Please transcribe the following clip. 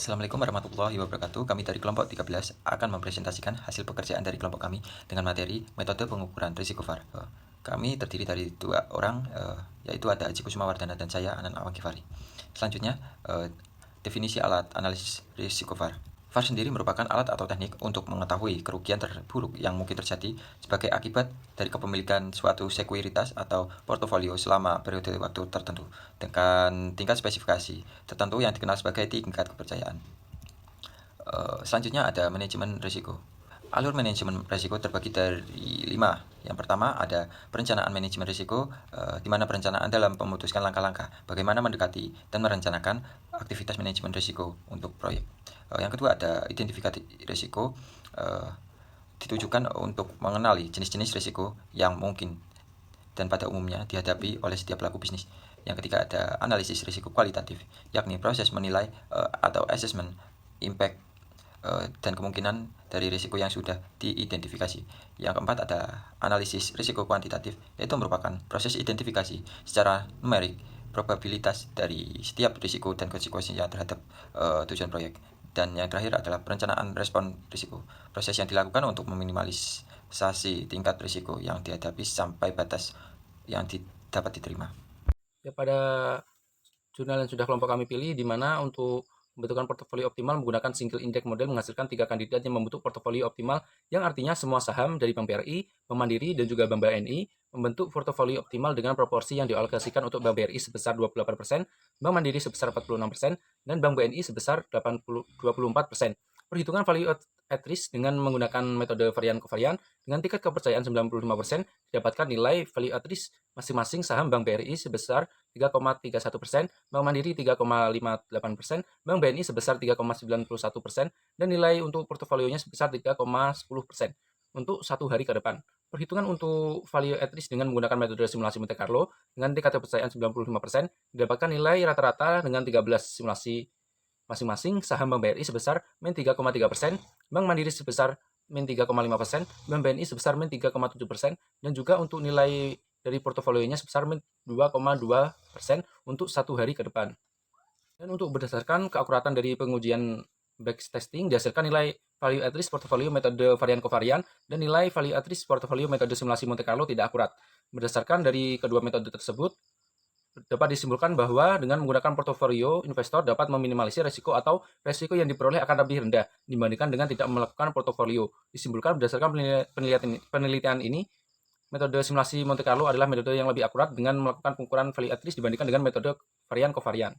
Assalamualaikum warahmatullahi wabarakatuh. Kami dari kelompok 13 akan mempresentasikan hasil pekerjaan dari kelompok kami dengan materi metode pengukuran risiko VAR. Kami terdiri dari dua orang, yaitu ada Aji Kusumawardana dan saya, Anan Awangkifari. Selanjutnya, definisi alat analisis risiko VAR. VAR sendiri merupakan alat atau teknik untuk mengetahui kerugian terburuk yang mungkin terjadi sebagai akibat dari kepemilikan suatu sekuritas atau portofolio selama periode waktu tertentu dengan tingkat spesifikasi tertentu yang dikenal sebagai tingkat kepercayaan. Selanjutnya ada manajemen risiko. Alur manajemen risiko terbagi dari 5. Yang pertama ada perencanaan manajemen risiko, di mana perencanaan dalam memutuskan langkah-langkah bagaimana mendekati dan merencanakan aktivitas manajemen risiko untuk proyek. Yang kedua ada identifikasi risiko, ditujukan untuk mengenali jenis-jenis risiko yang mungkin dan pada umumnya dihadapi oleh setiap pelaku bisnis. Yang ketiga ada analisis risiko kualitatif, yakni proses menilai atau assessment impact dan kemungkinan dari risiko yang sudah diidentifikasi. Yang keempat ada analisis risiko kuantitatif, yaitu merupakan proses identifikasi secara numerik probabilitas dari setiap risiko dan konsekuensinya terhadap tujuan proyek. Dan yang terakhir adalah perencanaan respon risiko, proses yang dilakukan untuk meminimalisasi tingkat risiko yang dihadapi sampai batas yang dapat diterima. Ya, pada jurnal yang sudah kelompok kami pilih, di mana untuk membentukkan portofolio optimal menggunakan single index model menghasilkan 3 kandidat yang membentuk portofolio optimal, yang artinya semua saham dari Bank BRI, Bank Mandiri, dan juga Bank BNI membentuk portofolio optimal dengan proporsi yang dialokasikan untuk Bank BRI sebesar 28%, Bank Mandiri sebesar 46%, dan Bank BNI sebesar 24%. Perhitungan value at risk dengan menggunakan metode varian kovarian dengan tingkat kepercayaan 95% didapatkan nilai value at risk masing-masing saham Bank BRI sebesar 3,31%, Bank Mandiri 3,58%, Bank BNI sebesar 3,91%, dan nilai untuk portofolionya sebesar 3,10% untuk 1 hari ke depan. Perhitungan untuk value at risk dengan menggunakan metode simulasi Monte Carlo dengan tingkat kepercayaan 95% didapatkan nilai rata-rata dengan 13 simulasi masing-masing saham Bank BRI sebesar min 3,3%, Bank Mandiri sebesar min 3,5%, Bank BNI sebesar min 3,7%, dan juga untuk nilai dari portofolionya sebesar min 2,2% untuk 1 hari ke depan. Dan untuk berdasarkan keakuratan dari pengujian backtesting, dihasilkan nilai value at risk portofolio metode varian kovarian dan nilai value at risk portofolio metode simulasi Monte Carlo tidak akurat. Berdasarkan dari kedua metode tersebut, dapat disimpulkan bahwa dengan menggunakan portofolio, investor dapat meminimalisir risiko atau risiko yang diperoleh akan lebih rendah dibandingkan dengan tidak melakukan portofolio. Disimpulkan berdasarkan penelitian ini, metode simulasi Monte Carlo adalah metode yang lebih akurat dengan melakukan pengukuran value at risk dibandingkan dengan metode varian kovarian.